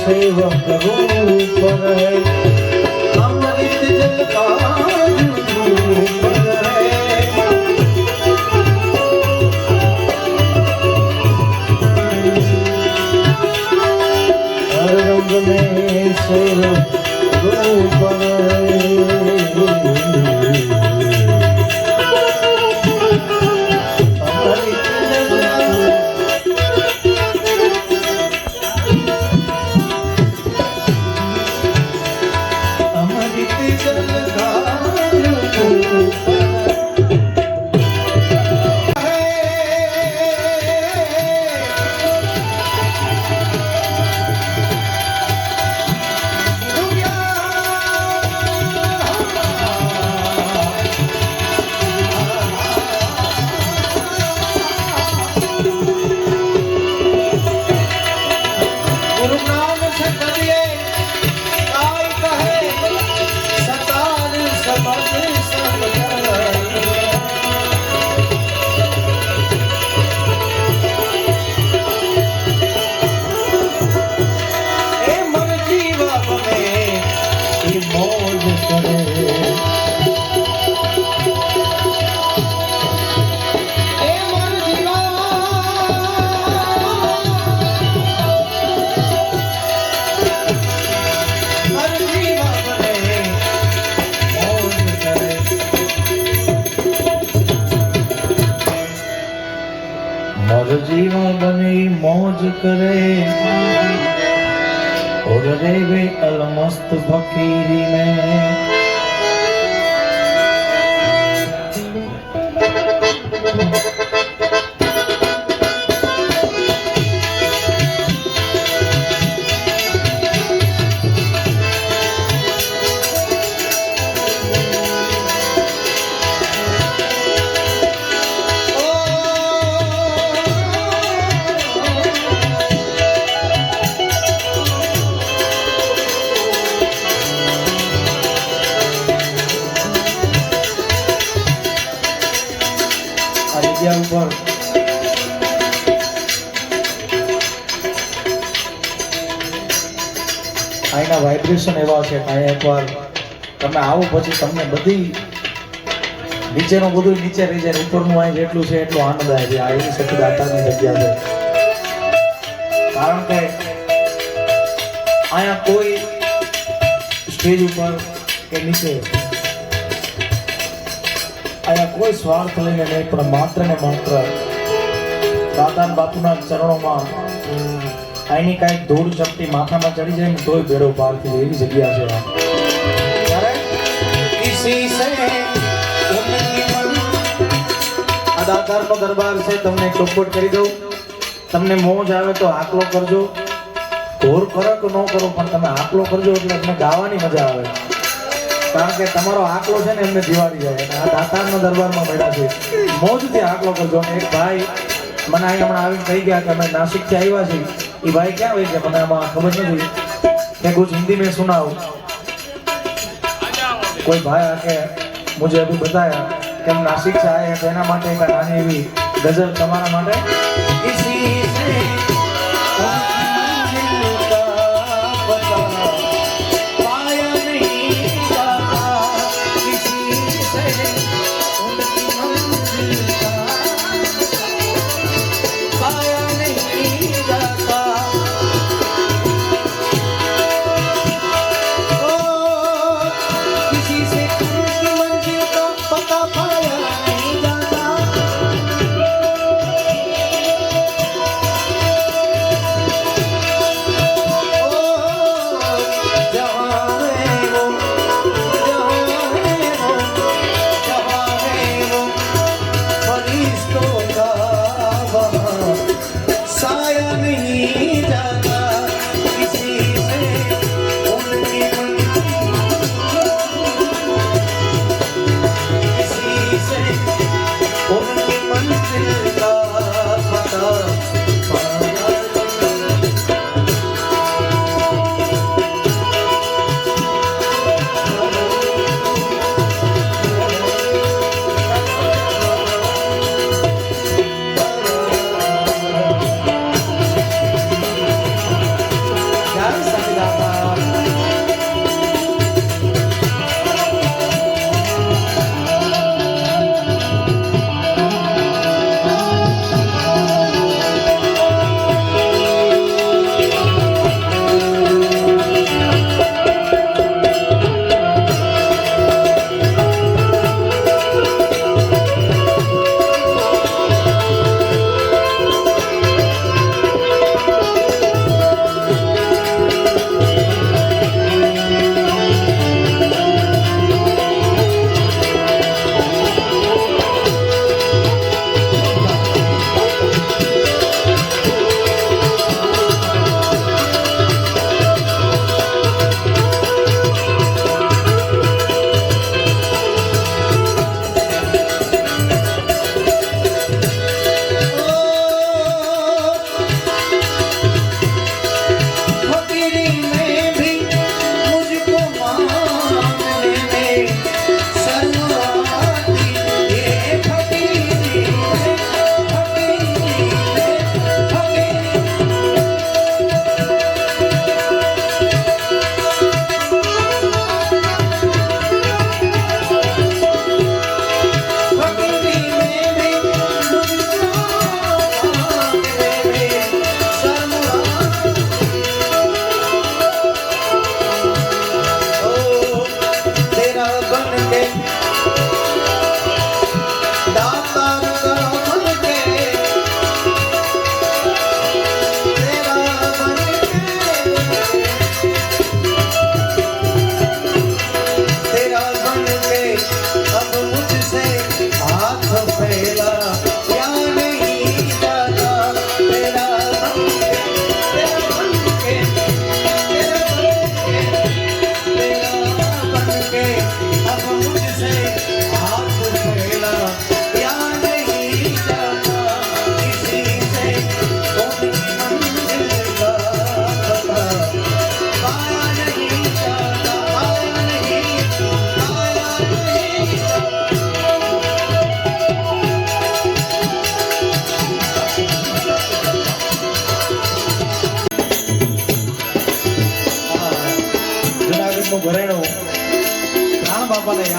सेवक रूप है अमृत जल का रूप है हर रंग में सेवक रूप है गुरु नाम से करिए मौज करे और रेवे अलमस्त फकीरी में। ઉપર આના વાઇબ્રેશન એવા છે કે એકવાર તમે આવો પછી તમને બધી નીચેનું બધું નીચે રહી જાય, ઉપરનું અહીં જેટલું છે એટલું આનંદ આવે છે. આ એવી સખી દાતાની જગ્યા છે. કારણ કે અહીંયા કોઈ સ્ટેજ ઉપર કે નીચે અહીંયા કોઈ સ્વાર્થ લઈને નહીં, પણ માત્ર ને માત્ર દાદા બાપુના ચરણોમાં અહીંની કાંઈક ધૂળ ચપટી માથામાં ચડી જાય ને તોય બેડો પાર થઈ એવી જગ્યા છે. આ દાતારનો દરબાર છે. તમને ચોખવટ કરી દઉં, તમને મોજ આવે તો આકલો કરજો, ઘોર કરો કે ન કરો પણ તમે આકલો કરજો એટલે તમને ગાવાની મજા આવે. કારણ કે તમારો આકલો છે ને એમને જીવાડી જાય. અને આ દાતારના દરબારમાં મળ્યા છે, મોજથી આકલો કરજો. અને એક ભાઈ મને અહીં હમણાં આવીને કહી ગયા કે અમે નાસિકથી આવ્યા છીએ. એ ભાઈ ક્યાં હોય છે મને આમાં ખબર નથી કે कुछ हिंदी में सुनाओ. कोई भाई आके मुझे अभी बताया कि हम नासिक से आए हैं तो एना माटे का नानी एवी गजल तमारा माटे. किसी से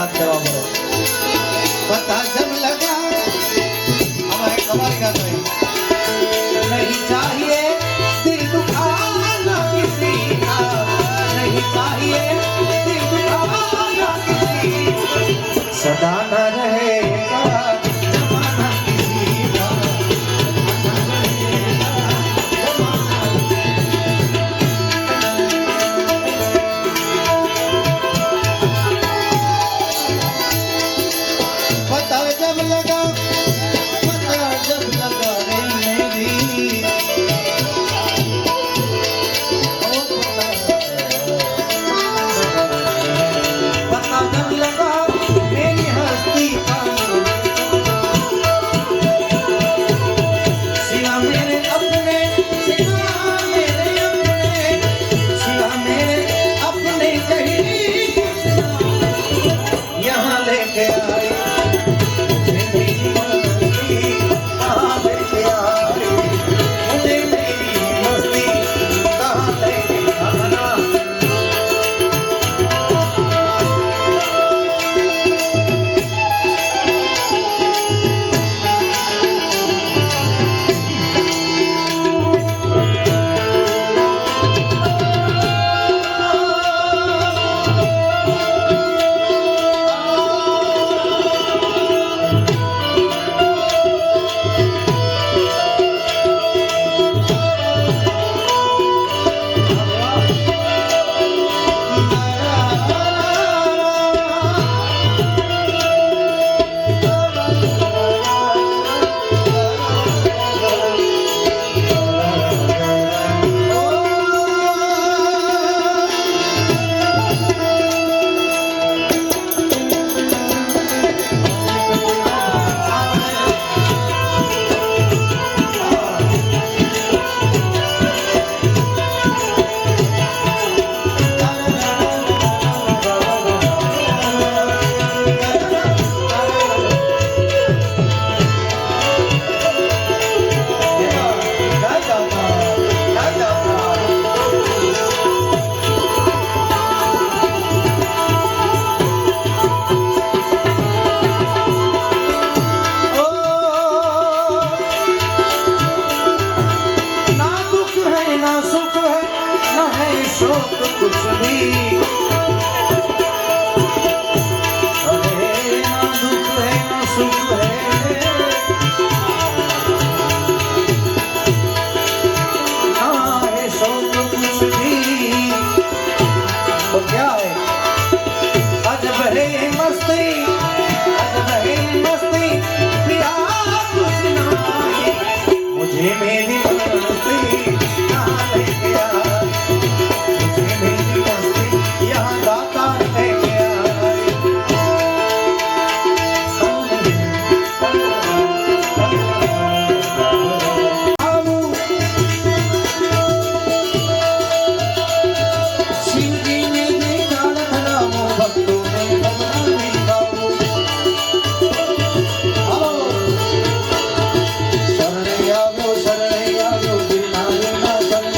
हाथ देवा पड़े पता जब लगा हमारे कमाल का नहीं चाहिए दिल दुखाना किसी का, नहीं चाहिए दिल दुखाना किसी का, सदा न रहेगा जमाना किसी का, सदा न रहेगा जमाना। पता जब लगा रे मेरी पता जब लगा मेरी हस्ती का, सिवा मेरे अपने, सिवा मेरे अपने, सिवा मेरे अपने कहीं कुछ ना यहाँ लेके आए मुझे मेरी मस्ती, कहाँ लेके आए मुझे मेरी मस्ती, कहाँ लेके आना। ना दुख है ना सुख है ना है शोक कुछ भी, अरे ना दुख है ना सुख है, ना है शोक कुछ भी, तो क्या है अजब है मस्ती, अजब है मस्ती, पिया कुछ ना है मुझे मेरी मस्ती यहाँ लेके आ, मुझे मेरी मस्ती यहाँ दाता लेके आए। शिव जी ने देखा रामो भक्तों ने भगवान बाबू, शरण आवो बिना बिना शरण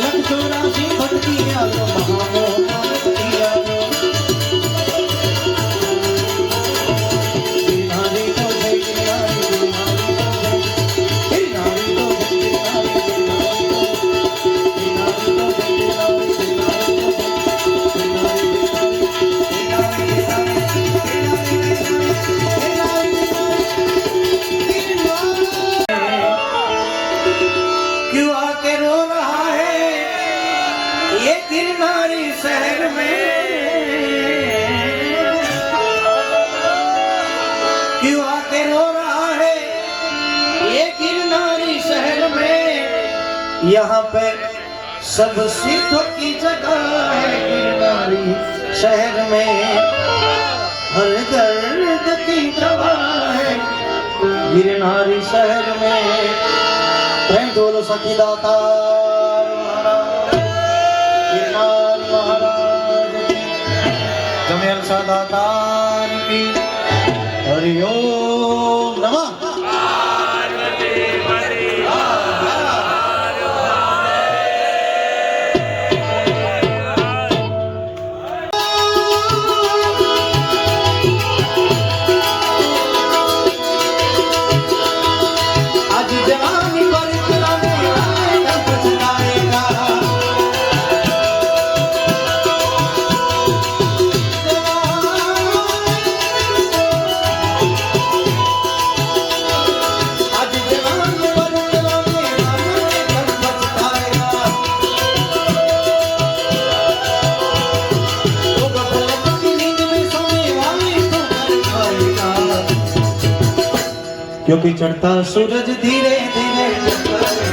लख चौरासी भक्ति आवो महामोह भक्ति आवो, बिनारी तो जय बिनारी, बिनारी तो जय बिनारी, बिनारी तो जय बिनारी, क्यों आके रो रहा है ये गिरनारी शहर में, क्यों आके रो रहा है ये गिरनारी शहर में, यहाँ पे सब सिद्धों की जगह है गिरनारी शहर में, हर दर्द की दवा है गिरनारी शहर में। प्रेम बोलो सखी दातार महाराज, गिरनारी महाराज की, जमेल सा दातार की, हरिओम नमः। जवानी पर चलाने वाला पछताएगा आज जवानी पर चलाने वाला पछताएगा तो गफलत की नींद में सोने वाले तो मर जाएगा क्योंकि चढ़ता सूरज धीरे धीरे ढलता है।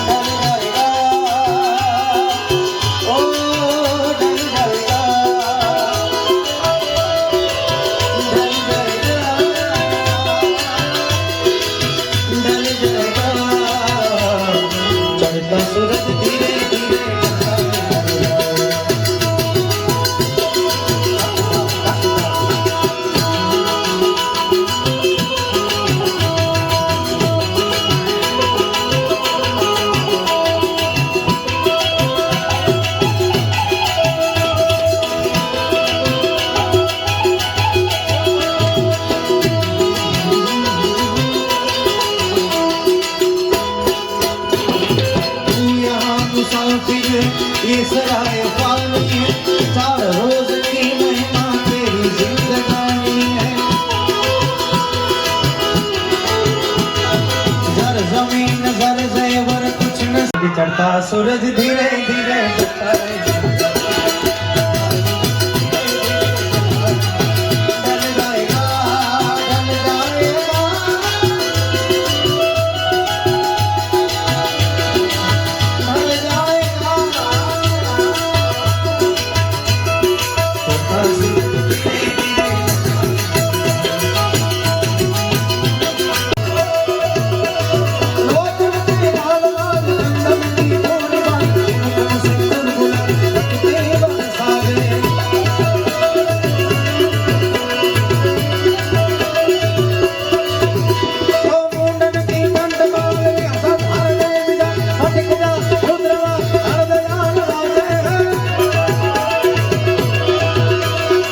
ढल जाएगा, ओ ढल जाएगा, ढल जाएगा, ढल जाएगा। चढ़ता सूरज धीरे धीरे ढलता है। मुसाफिर ये सराय पानी है 4 रोज की महिमा तेरी जिंदगानी है जर जमीन जर जेवर कुछ न चढ़ता सूरज धीरे धीरे ढलता है ढल जाएगा ढल जाएगा ढल जाएगा चढ़ता सूरज धीरे धीरे लोग उनके लाल लाल रंगम की पूर्णिमा से गुलगुल रखते बरसावे ओ मुंडन की कंठमाल में हसत हर गए विदा हटक जा रुद्रवा हर दयाल राजे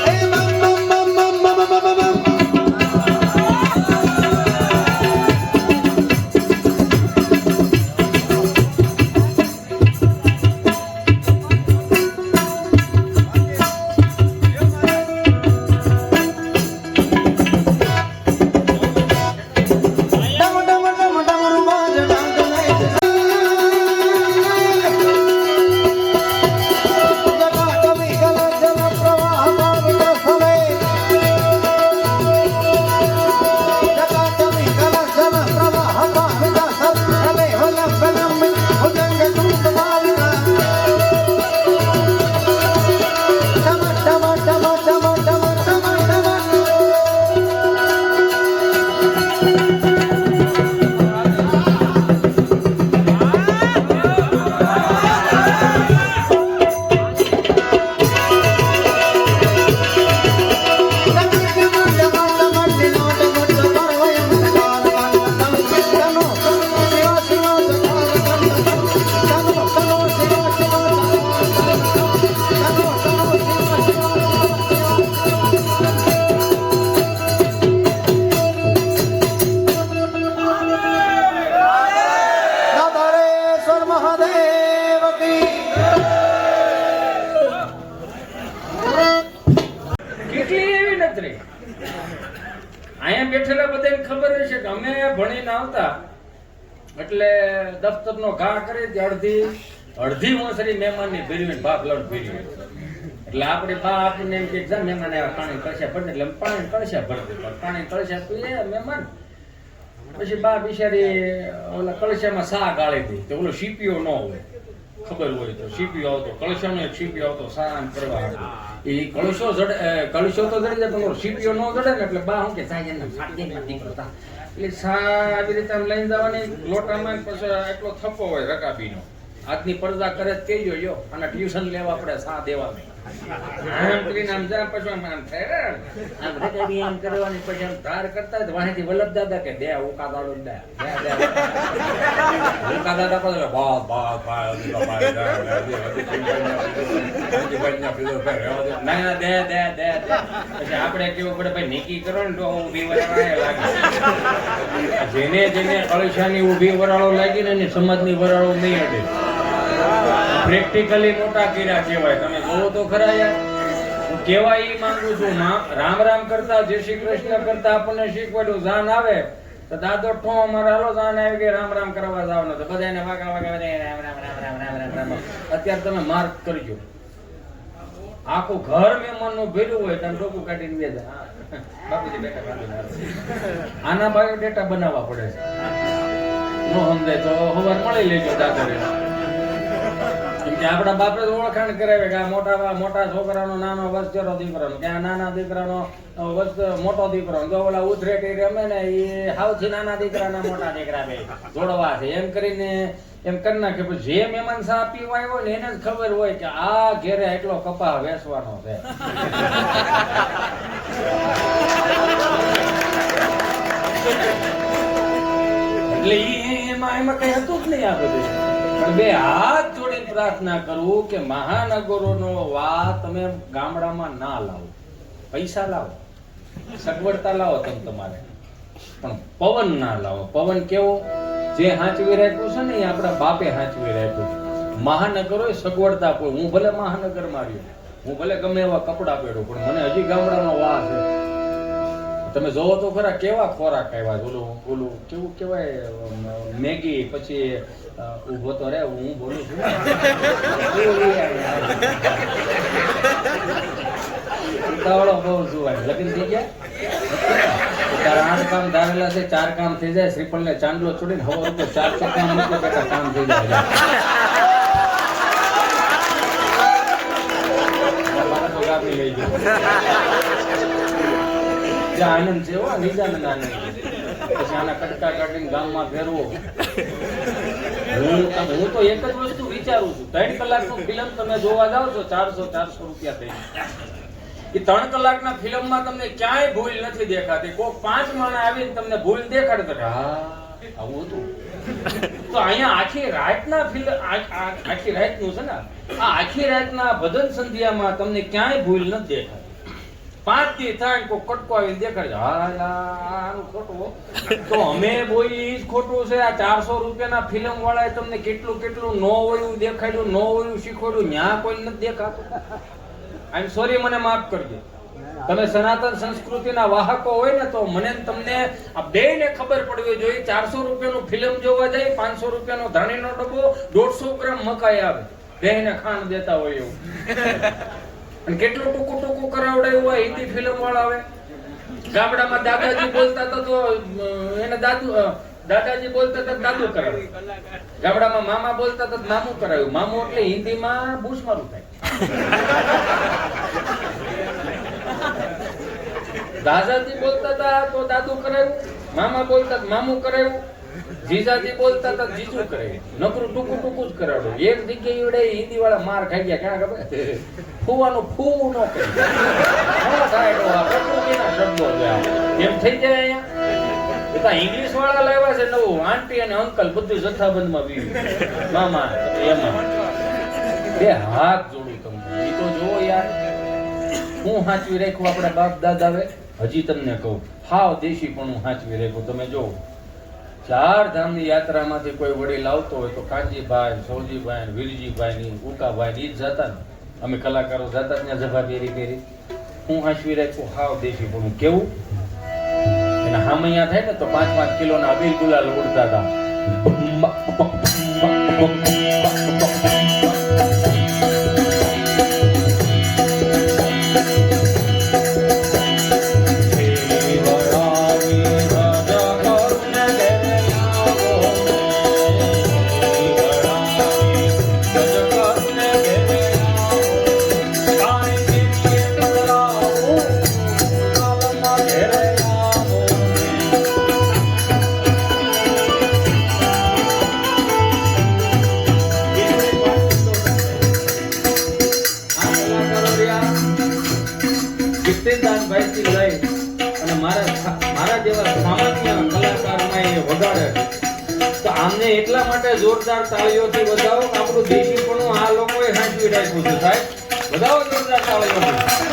ए मम मम मम मम मम मम डम डम डम डम रुमाल डांग में जटा कवि गला जल प्रवाह पावित समय जटा कवि गला जल प्रवाह पावित समय होला बलम भुजंग दूत मालिका टम टम टम टम टम टम टम दातारेश्वर महादेव की કેટલી એવી નથી અહીંયા બેઠેલા બધાને ખબર હશે કે અમે ભણીને આવતા એટલે દફતરનો ઘા કરી તે અડધી વણસરી મહેમાનની ભેરવીને બાપ લડ ભેરવી એટલે આપણે બા આપણને એમ કે જા મહેમાન આવ્યા પાણી કળશા ભરી એટલે અમે પાણી કળશા ભરી દીધા પાણી કળશા પીએ મહેમાન પછી બા બિચારી ઓલા કળશામાં સા ગાળી દે તો ઓલો સીપીઓ ન હોય ખબર હોય તો સીપીઓ આવતો કળશાનો એક સીપીઓ આવતો સાન કરવા આવતો એ કળશો તો જડી જાય પણ ઓલો સીપીઓ ન જડે ને એટલે બા હું કે સાઈ એને ફાટી દીકરો તા એટલે સા આવી રીતે આમ લઈને જવાની લોટામાં પછી એટલો થપ્પો હોય રકાબીનો આજની પડદા કરે જ કહેજો યો અને ટ્યુશન લેવા પડે સા દેવા આમ કરીને આમ જા, પછી આમ થાય રે. આમ રગાડી આમ કરવાની, પછી આમ ધાર કરતા હોય તો વાંહેથી વલ્લભ દાદા કે દે ઉકા દાડો દે. ઉકા દાદા પાસે બાપ બાપ બાપ ના દે દે દે. પછી આપણે કેવું પડે ભાઈ નીકી કરો ને તો ઊભી વરાળા લાગે. જેને જેને કળશાની ઊભી વરાળો લાગી ને એની સમાજની વરાળો નહીં અડે. પ્રેક્ટિકલી મોટા કર્યા કહેવાય. તમે જોવો તો ખરા યાર. હું કહેવા ઈ માંગુ છું, રામ રામ કરતા જય શ્રી કૃષ્ણ કરતા આપણને શીખવાડ્યું. જાન આવે તો દાદો ઠો અમારા હાલો જાન આવી ગઈ રામ રામ કરવા જાવ ને તો બધાને વાગા વાગા બધા રામ રામ રામ રામ રામ રામ રામ. અત્યારે તમે માર્ક કરજો, આખું ઘર મહેમાનનું ભેરું હોય તમે ડોકું કાઢીને બેસા. બાપુજી બેટા કાઢીને આના બાયોડેટા બનાવવા પડે છે. નો સમજાય તો ખબર મળી લેજો દાદરે. કેમ કે આપણા બાપે તો ઓળખાણ કરાવે કે આ મોટા છોકરાનો નાનો વસ્તરો દીકરાનો, કે આ નાના દીકરાનો મોટો દીકરો. તો ઓલા ઉથરેટી રમે ને એ સૌથી નાના દીકરાના મોટા દીકરા બે જોડવા છે એમ કરીને એમ કરી નાખે. પછી જે મહેમાન સા પીવા આવ્યો ને એને જ ખબર હોય કે આ ઘેરે એટલો કપા વેચવાનો છે. એટલે એમાં કઈ હતું જ નહીં. આ બધું પણ બે હાથ જોડીને પ્રાર્થના કરું કે મહાનગરોનો વાત તમે ગામડામાં ના લાવો. પૈસા લાવો, સગવડતા લાવો તમે તમારે, પણ પવન ના લાવો. પવન કેવો જે હાંચવી રાખ્યું છે ને એ આપણા બાપે હાંચવી રાખ્યું. મહાનગરો સગવડતા કોઈ, હું ભલે મહાનગર માર્યો, હું ભલે ગમે એવા કપડા પહેરું, પણ મને હજી ગામડાનો વાસ છે. તમે જોવો તો ખરા કેવા ખોરાક આવ્યા. ઓલું કેવું કેવાય મેગી, પછી ઉભો તો રે હું બોલું છું. ઉતાવળો બહુ જોવાય. લગ્ન થઈ ગયા 8 કામ ધારેલા છે, 4 કામ થઈ જાય. શ્રીફળ ને ચાંદલો છોડીને હવે તો 4 કામ મૂકે બેટા કામ થઈ જાય. લઈ ગયો આનંદ છે. નિજાનંદ આનંદ. પછી આના કટકા કાઢીને ગામમાં ફેરવો. હું તો એક જ વસ્તુ વિચારું છું, 3 કલાકનું ફિલ્મ તમે જોવા જાઓ છો 400 રૂપિયા થઈ. એ 3 કલાકના ફિલ્મમાં તમને ક્યાંય ભૂલ નથી દેખાતી. કોક 5 માણસ આવીને તમને ભૂલ દેખાડે તો હા આવું હતું. તો અહીંયા આખી રાતના ફિલ્મ, આખી રાતનું છે ને, આ આખી રાતના ભજન સંધ્યામાં તમને ક્યાંય ભૂલ નથી દેખાતી. 5 દી થાય કોઈ કટકો આવીને દેખાડે આનું ખોટું. તો અમે બોલી ઈ જ ખોટું છે. આ 400 રૂપિયાના ફિલ્મ વાળાએ તમને કેટલું ન હોય દેખાડ્યું, ન હોય શીખવાડ્યું, ન્યા કોઈ નથી દેખાતું. આઈ એમ સોરી, મને માફ કરજો. તમે સનાતન સંસ્કૃતિના વાહકો હોય ને તો મને તમને આ બેને ખબર પડવી જોઈએ. 400 રૂપિયાનું ફિલ્મ જોવા જાય, 500 રૂપિયાનો ધાણીનો ડબ્બો, 150 ગ્રામ મકાઈ આવે, બેને ખાંડ દેતા હોય એવું. અને કેટલું ટૂંકું કરાવડાયું હોય. હિન્દી ફિલ્મ વાળા આવે. ગામડામાં દાદાજી બોલતા હતા તો એને દાદાજી બોલતા હતા દાદુ કરાવ્યું. ગામડામાં મામા બોલતા હતા મામું કરાવ્યું. મામું એટલે હિન્દીમાં બૂસમારું થાય. દાદાજી બોલતા હતા તો દાદુ કરાવ્યું, મામા બોલતા મામું કરાવ્યું, જીજાજી બોલતા હતા જીજુ કરાવ્યું. નકરું ટૂંકું જ કરાવ્યું. એક જગ્યાએ હિન્દી વાળા માર ખાઈ ગયા. ક્યાં ખબર? ફૂવાનું ફૂ ન કરી શબ્દો એમ થઈ જાય. અહીંયા ઇંગ્લિશ વાળા લાવ્યા છે નવું, આંટી અને અંકલ બધું જથ્થાબંધમાં પીવ્યું. મામા એમાં બે હાથ જોડું તમને. એ તો જો યાર હું સાચવી રાખ્યું આપણા બાપ દાદાએ. હજી તમને કહું હાવ દેશી પણ હું સાચવી રાખ્યું. તમે જો 4 ધામની યાત્રામાંથી કોઈ વડીલ આવતો હોય તો કાંજીભાઈ, સૌજીભાઈ, વીરજીભાઈ, ઉકાભાઈ ઈ જ જતા ને. અમે કલાકારો જતા ત્યાં જભા પહેરી હું હાંસવી રાખ્યું હાવ દેશી પણ કેવું. એના હામૈયા થાય ને તો 5-5 કિલોના અબીલ ગુલાલ ઉડતા હતા. બાઈકથી લઈ અને મારા જેવા સામાન્ય કલાકારમાં એ વગાડે તો આમને એટલા માટે જોરદાર તાળીઓથી વધાવો કે આપણું દેશીપણું આ લોકોએ સાચવી રાખ્યું છે સાહેબ. વધાવો જોરદાર તાળીઓથી.